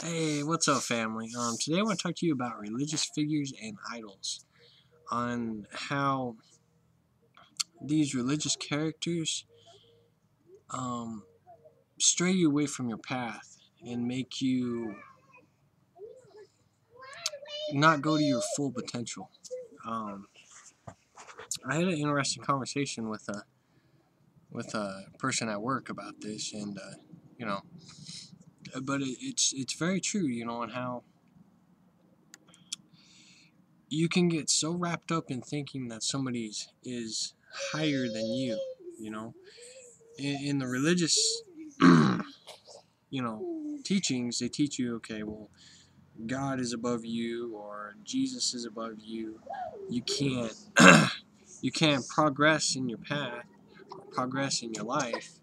Hey, what's up, family? Today I want to talk to you about religious figures and idols, on how these religious characters um, stray you away from your path and make you not go to your full potential. Um, I had an interesting conversation with a person at work about this, and you know, but it's very true, on how you can get so wrapped up in thinking that somebody is higher than you, you know. In the religious teachings, they teach you, okay, well, God is above you, or Jesus is above you. You can't you can't progress in your path or progress in your life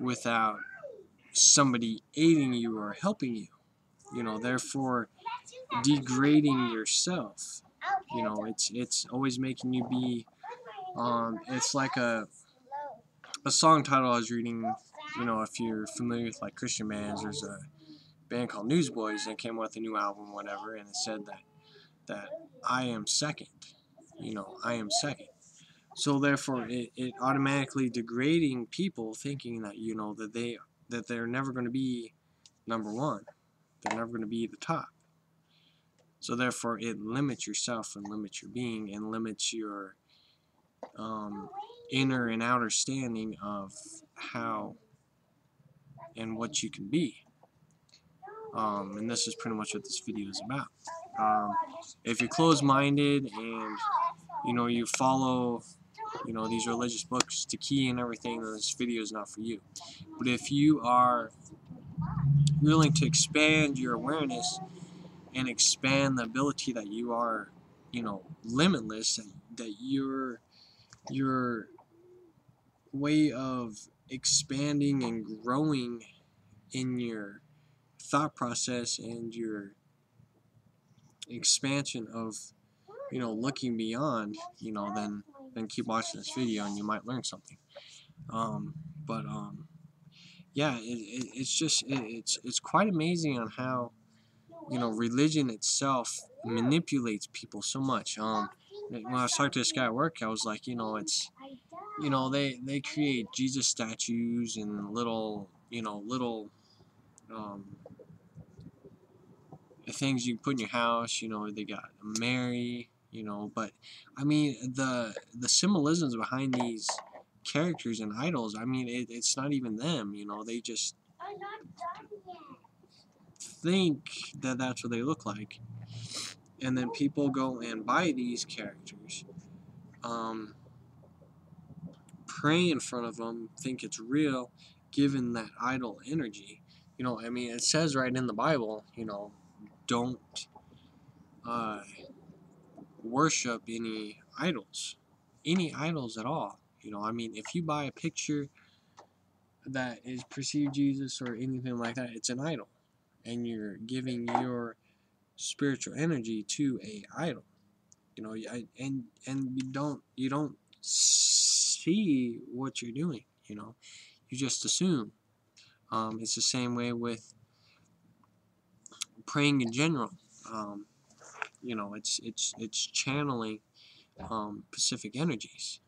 without somebody aiding you or helping you, therefore degrading yourself. It's always making you be it's like a song title I was reading. If you're familiar with like Christian bands, there's a band called Newsboys that came with a new album, whatever, and it said that I am second. I am second. So therefore, it automatically degrading people, thinking that that they're never going to be number one. They're never going to be the top. So therefore, it limits yourself and limits your being and limits your inner and outer standing of how and what you can be. And this is pretty much what this video is about. If you're closed-minded and you follow these religious books to key and everything, then this video is not for you. But if you are willing to expand your awareness and expand the ability that you are limitless, that your way of expanding and growing in your thought process and your expansion of looking beyond, then keep watching this video and you might learn something. But yeah, it's quite amazing on how religion itself manipulates people so much. When I was talking to this guy at work, I was like, it's they create Jesus statues and little um, things you can put in your house. They got Mary, but I mean the symbolisms behind these characters and idols. I mean it's not even them. They just think that that's what they look like, and then people go and buy these characters, pray in front of them, think it's real, given that idol energy. I mean, it says right in the Bible, don't uh, worship any idols at all. I mean, if you buy a picture that is perceived Jesus or anything like that, it's an idol, and you're giving your spiritual energy to a idol. And you don't see what you're doing. You just assume. It's the same way with praying in general. It's channeling Pacific energies.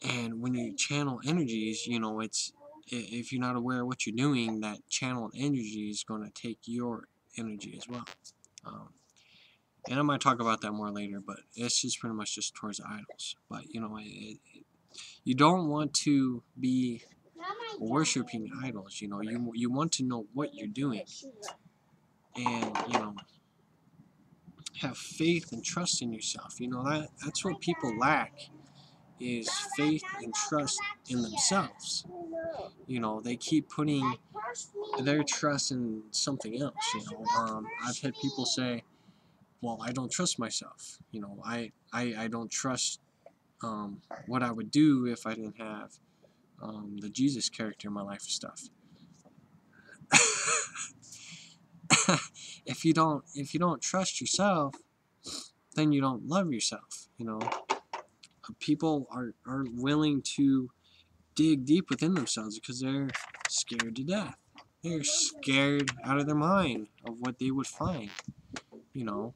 And when you channel energies, it's if you're not aware of what you're doing, that channeled energy is going to take your energy as well. And I might talk about that more later, but it's just pretty much just towards idols. But you don't want to be worshiping idols. You want to know what you're doing, and have faith and trust in yourself. That's what people lack, is faith and trust in themselves. They keep putting their trust in something else. I've had people say, well, I don't trust myself. I don't trust what I would do if I didn't have the Jesus character in my life and stuff. If you don't trust yourself, then you don't love yourself. People are willing to dig deep within themselves because they're scared to death. they're scared out of their mind of what they would find. You know,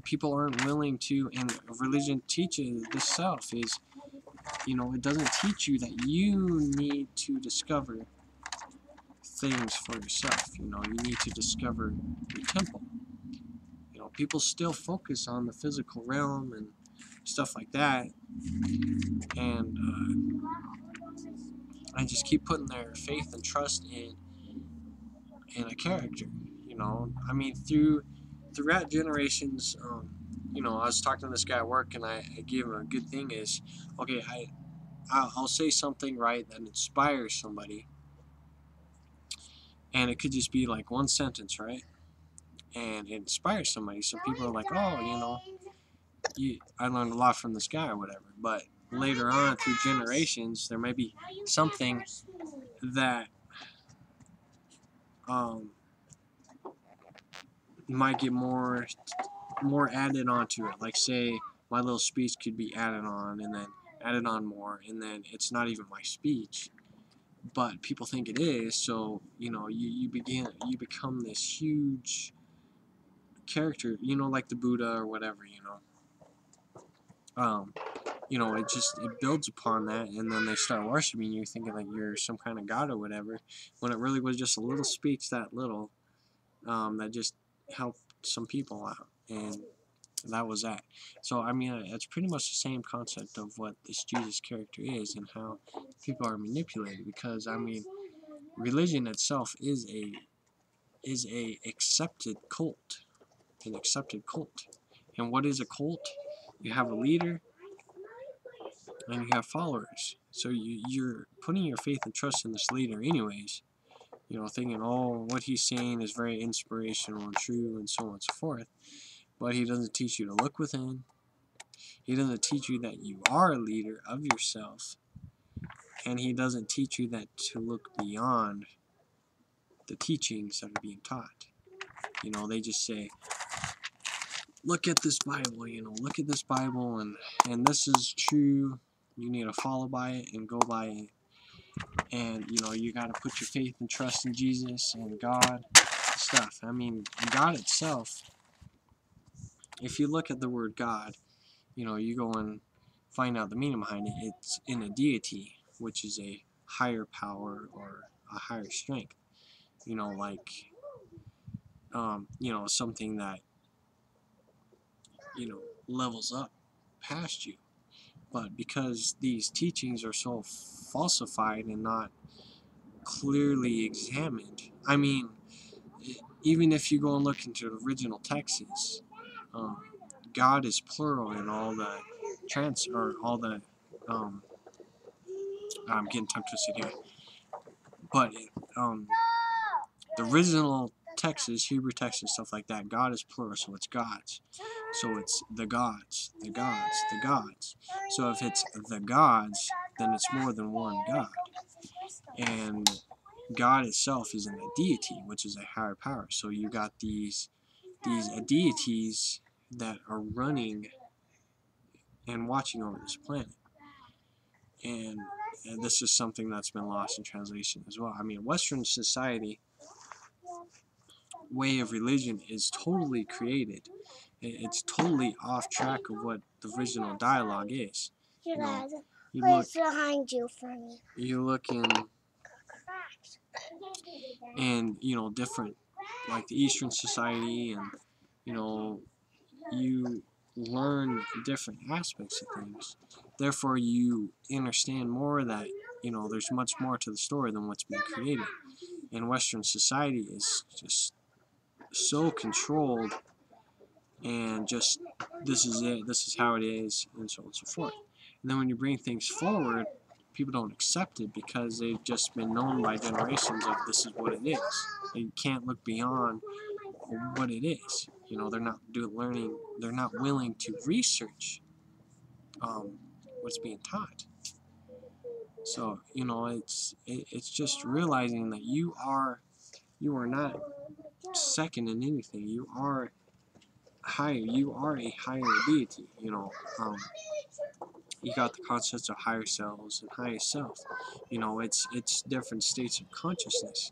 people aren't willing to, and religion teaches the self is, it doesn't teach you that you need to discover things for yourself. You need to discover your temple. People still focus on the physical realm and stuff like that, and I just keep putting their faith and trust in a character. I mean, throughout generations. I was talking to this guy at work, and I gave him a good thing is, okay, I'll say something, right, that inspires somebody, and it could just be like one sentence, right, and it inspires somebody. So people are like, oh, I learned a lot from this guy or whatever. But later on, through generations, there may be something that might get more added onto it. Like, say, my little speech could be added on, and then added on more, and then it's not even my speech, but people think it is. So you become this huge character, like the Buddha or whatever. It builds upon that, and then they start worshiping you, thinking like you're some kind of god or whatever, when it really was just a little speech, that little, that just helped some people out, and that was that. So I mean, it's pretty much the same concept of what this Jesus character is, and how people are manipulated. Because I mean, religion itself is a accepted cult, an accepted cult. And what is a cult? You have a leader, and you have followers. So you're putting your faith and trust in this leader anyways, thinking, oh, what he's saying is very inspirational and true, and so on and so forth. But he doesn't teach you to look within. He doesn't teach you that you are a leader of yourself. And he doesn't teach you that to look beyond the teachings that are being taught. They just say, look at this Bible, look at this Bible, and this is true. You need to follow by it and go by it. And, you got to put your faith and trust in Jesus and God and stuff. I mean, God itself, if you look at the word God, you go and find out the meaning behind it. It's in a deity, which is a higher power or a higher strength. Something that, levels up past you. But because these teachings are so falsified and not clearly examined, I mean, even if you go and look into the original texts, God is plural in all the I'm getting tongue twisted here. But the original texts, Hebrew texts and stuff like that, God is plural, so it's gods. So it's the gods, the gods, the gods. So if it's the gods, then it's more than one God. And God itself is in a deity, which is a higher power. So you got these deities that are running and watching over this planet. And this is something that's been lost in translation as well. I mean, Western society way of religion is totally created. It's totally off track of what the original dialogue is. You look behind you for me. You look in different, like the Eastern society, and you learn different aspects of things. Therefore, you understand more that there's much more to the story than what's being created. And Western society is just so controlled, and just, this is it, this is how it is, and so on and so forth. And then when you bring things forward, people don't accept it because they've just been known by generations of this is what it is. They can't look beyond what it is. They're not learning. They're not willing to research what's being taught. So it's just realizing that you are not second in anything. You are higher. You are a higher deity. You got the concepts of higher selves and highest self. You know, it's different states of consciousness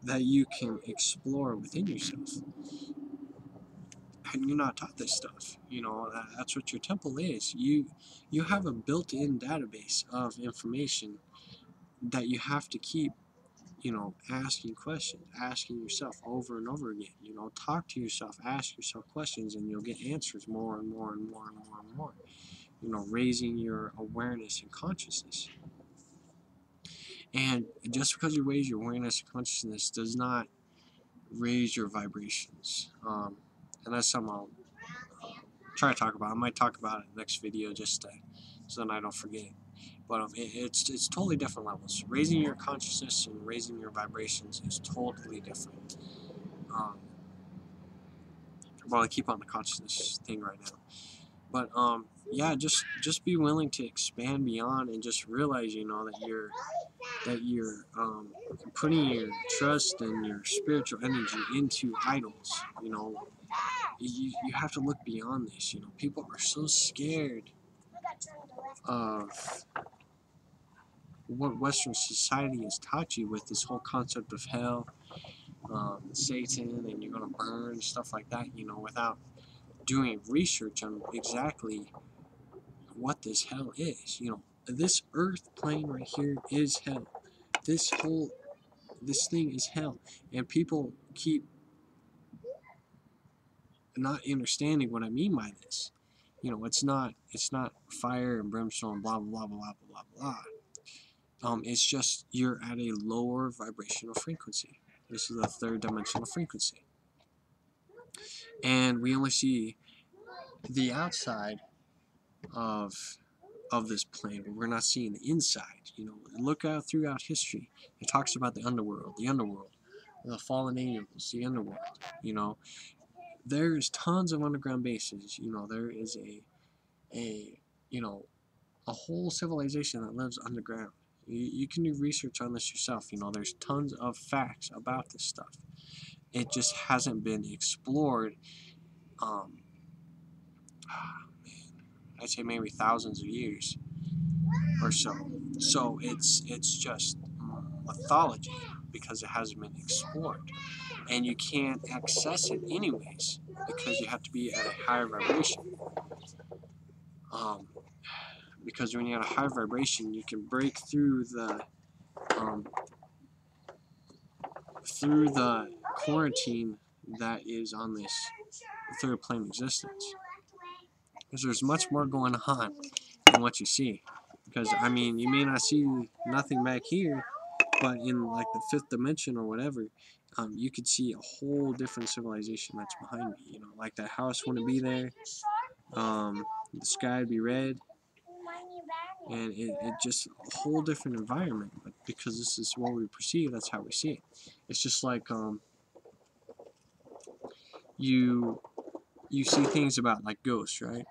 that you can explore within yourself. And you're not taught this stuff. You know, that's what your temple is. You have a built-in database of information that you have to keep, you know, asking questions, asking yourself over and over again. You know, talk to yourself, ask yourself questions, and you'll get answers more and more and more and more and more. You know, raising your awareness and consciousness. And just because you raise your awareness and consciousness does not raise your vibrations. And that's something I'll try to talk about. I might talk about it in the next video just so then I don't forget. But it's totally different levels. Raising your consciousness and raising your vibrations is totally different. Well, I keep on the consciousness thing right now. But yeah, just be willing to expand beyond and just realize, you know, that you're putting your trust and your spiritual energy into idols. You know, you have to look beyond this. You know, people are so scared of what Western society has taught you with this whole concept of hell, Satan, and you're gonna burn, stuff like that. You know, without doing research on exactly what this hell is. You know, this earth plane right here is hell. This thing is hell, and people keep not understanding what I mean by this. You know, it's not fire and brimstone, blah blah blah blah blah blah blah. It's just you're at a lower vibrational frequency. This is the third dimensional frequency, and we only see the outside of this plane, but we're not seeing the inside. You know, look out throughout history. It talks about the underworld, the fallen angels, the underworld. You know, there's tons of underground bases. You know, there is you know, a whole civilization that lives underground. You can do research on this yourself. You know, there's tons of facts about this stuff. It just hasn't been explored. I'd say maybe thousands of years or so. So it's just mythology because it hasn't been explored, and you can't access it anyways because you have to be at a higher vibration. Because when you're at a higher vibration, you can break through the quarantine that is on this third plane existence. Because there's much more going on than what you see. Because I mean, you may not see nothing back here, but in like the fifth dimension or whatever, you could see a whole different civilization that's behind me. You know, like that house wouldn't be there. The sky would be red, and it just a whole different environment. But because this is what we perceive, that's how we see it. It's just like you see things about like ghosts, right?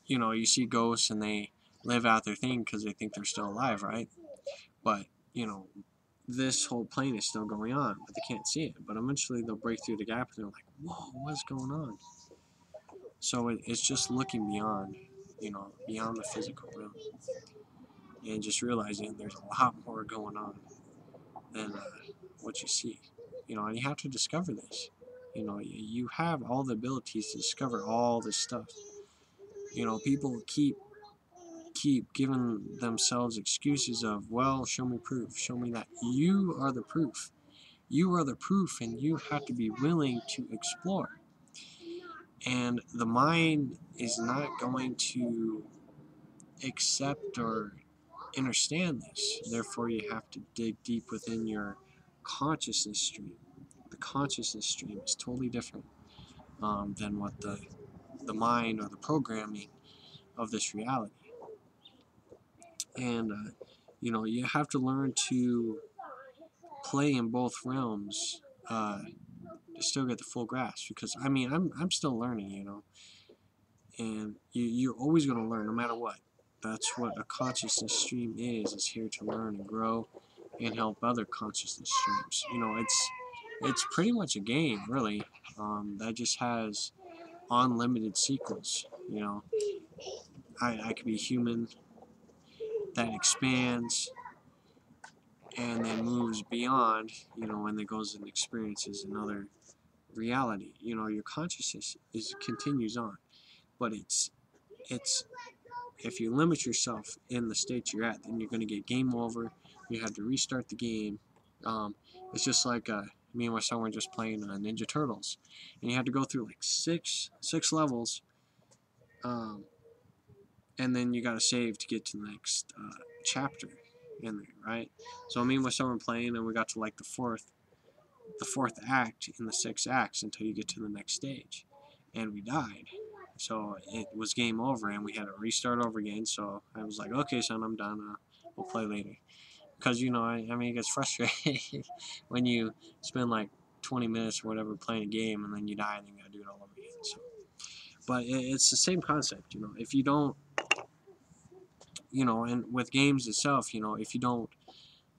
You know, you see ghosts and they live out their thing because they think they're still alive, right? But you know, this whole plane is still going on, but they can't see it. But eventually they'll break through the gap and they're like, whoa, what's going on? So it's just looking beyond, you know, beyond the physical realm, and just realizing there's a lot more going on than what you see. You know, and you have to discover this. You know, you have all the abilities to discover all this stuff. You know, people keep giving themselves excuses of, well, show me proof, show me that. You are the proof. You are the proof, and you have to be willing to explore. And the mind is not going to accept or understand this. Therefore, you have to dig deep within your consciousness stream. The consciousness stream is totally different than what the mind or the programming of this reality. And you know, you have to learn to play in both realms to still get the full grasp. Because I mean, I'm still learning, you know, and you're always going to learn no matter what. That's what a consciousness stream is here to learn and grow and help other consciousness streams. You know, it's pretty much a game, really, that just has unlimited sequels. You know, I could be human that expands and then moves beyond, you know, and then goes and experiences another reality. You know, your consciousness continues on, but it's if you limit yourself in the state you're at, then you're going to get game over. You have to restart the game. It's just like me and my son were just playing Ninja Turtles, and you had to go through like six levels, um, and then you got to save to get to the next chapter in there, right? So me and my son were playing, and we got to like the fourth act in the 6 acts until you get to the next stage, and we died. So it was game over, and we had to restart over again. So I was like, okay, son, I'm done. We'll play later. Because, you know, I mean, it gets frustrating when you spend like 20 minutes or whatever playing a game, and then you die, and then you got to do it all over again. So, but it's the same concept, you know. If you don't, you know, and with games itself, you know, if you don't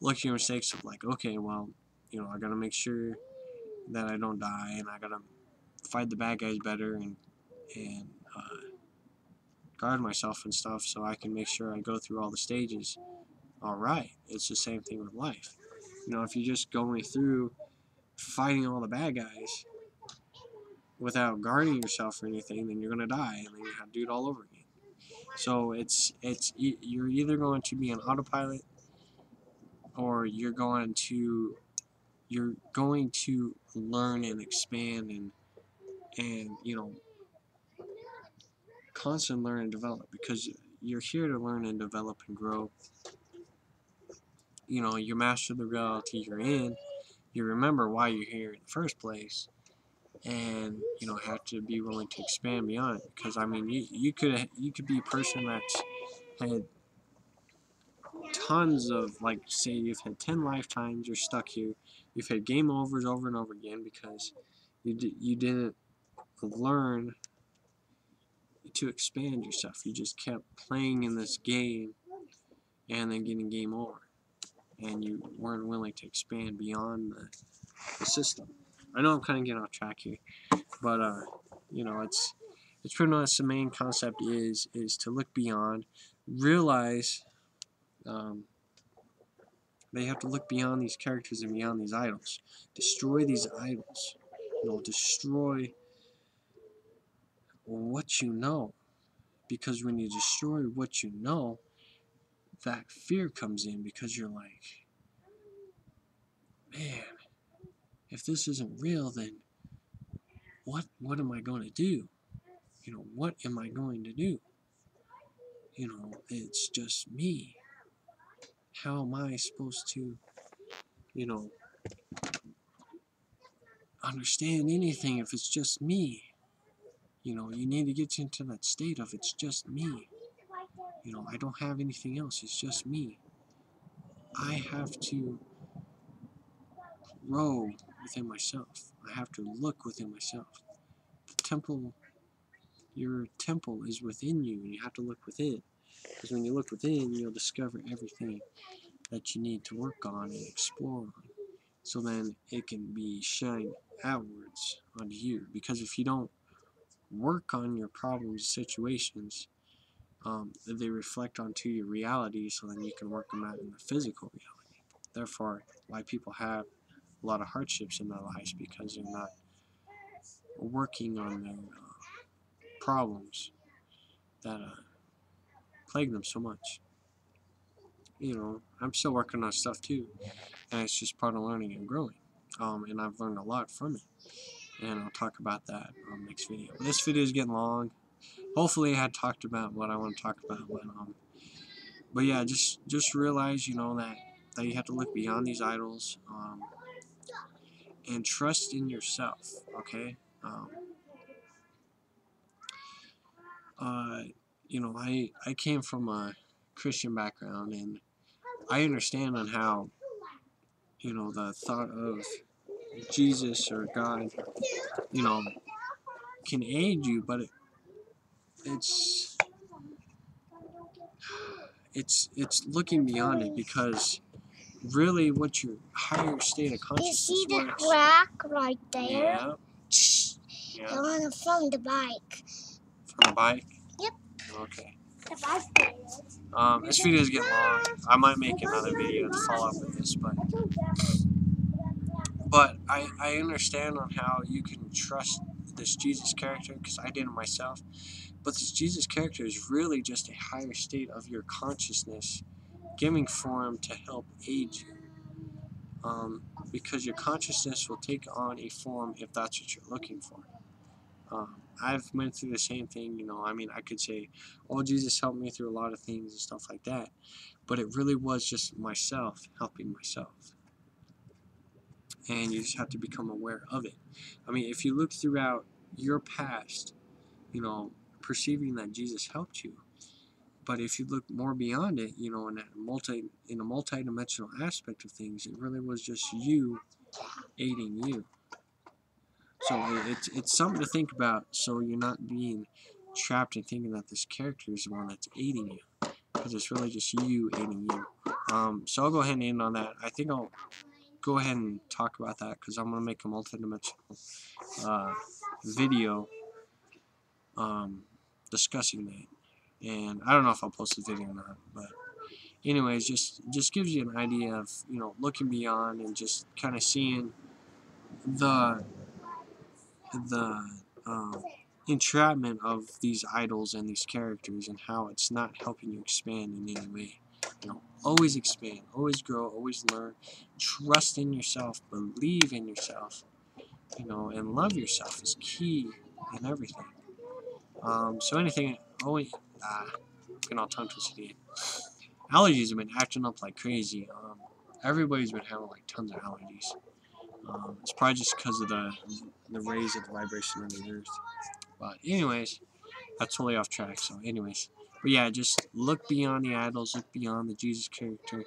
look at your mistakes of like, okay, well, you know, I got to make sure that I don't die, and I got to fight the bad guys better, and guard myself and stuff so I can make sure I go through all the stages. Alright, it's the same thing with life. You know, if you're just going through fighting all the bad guys without guarding yourself or anything, then you're gonna die, and then you have to do it all over again. So you're either going to be an autopilot, or you're going to learn and expand and you know, constantly learn and develop, because you're here to learn and develop and grow. You know, you master the reality you're in, you remember why you're here in the first place, and you know, have to be willing to expand beyond it. Because I mean, you could be a person that's had tons of, like, say you've had 10 lifetimes, you're stuck here, you've had game overs over and over again because you didn't learn to expand yourself. You just kept playing in this game and then getting game over, and you weren't willing to expand beyond the system. I know I'm kind of getting off track here, but you know, it's pretty much the main concept is to look beyond, realize they have to look beyond these characters and beyond these idols, destroy these idols, you know, destroy what you know, because when you destroy what you know, that fear comes in, because you're like, man, if this isn't real, then what am I going to do? You know, what am I going to do? You know, it's just me. How am I supposed to, you know, understand anything if it's just me? You know, you need to get into that state of it's just me. You know, I don't have anything else. It's just me. I have to grow within myself. I have to look within myself. The temple, your temple is within you, and you have to look within. Because when you look within, you'll discover everything that you need to work on and explore on. So then it can be shined outwards onto you. Because if you don't work on your problems, situations, they reflect onto your reality, so then you can work them out in the physical reality. Therefore, why people have a lot of hardships in their lives, because they're not working on their problems that plague them so much. You know, I'm still working on stuff too, and it's just part of learning and growing. And I've learned a lot from it, and I'll talk about that on the next video. But this video is getting long. Hopefully, I had talked about what I want to talk about, but yeah, just realize, you know, that you have to look beyond these idols, and trust in yourself. Okay. You know, I came from a Christian background, and I understand on how, you know, the thought of Jesus or God, you know, can aid you, but it's it's looking beyond it, because really what your higher state of You consciousness see the was. crack right there? Yeah. I want to from the bike. From the bike? Yep. Okay. The bike. This video is getting long. I might make another video to follow up with this, but I understand on how you can trust this Jesus character, because I did it myself. But this Jesus character is really just a higher state of your consciousness giving form to help aid you. Because your consciousness will take on a form if that's what you're looking for. I've went through the same thing, I mean, I could say, oh, Jesus helped me through a lot of things and stuff like that, but it really was just myself helping myself, and you just have to become aware of it. I mean, if you look throughout your past, perceiving that Jesus helped you, but if you look more beyond it, in a multi-dimensional aspect of things, it really was just you aiding you. So it's something to think about, so you're not being trapped in thinking that this character is the one that's aiding you, because it's really just you aiding you. So I'll go ahead and end on that. I think I'll go ahead and talk about that, because I'm going to make a multi-dimensional video discussing that. And I don't know if I'll post the video or not, but anyways, just gives you an idea of, looking beyond and just kind of seeing the entrapment of these idols and these characters, and how it's not helping you expand in any way. Always expand, always grow, always learn, trust in yourself, believe in yourself, and love yourself is key in everything. So anything, always, getting all tongue twisted again. Allergies have been acting up like crazy. Everybody's been having like tons of allergies. It's probably just because of the rays of the vibration of the earth. But anyways, that's totally off track. So anyways, but yeah, just look beyond the idols, look beyond the Jesus character,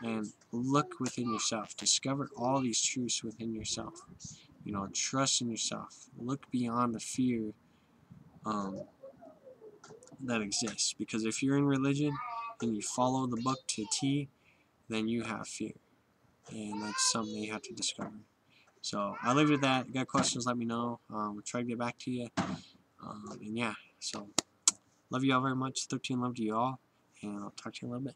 and look within yourself. Discover all these truths within yourself. Trust in yourself. Look beyond the fear that exists. Because if you're in religion and you follow the book to a T, then you have fear, and that's something you have to discover. So I'll leave it at that. If you got questions, let me know. We'll try to get back to you. And yeah, so love you all very much. 13 love to you all, and I'll talk to you in a little bit.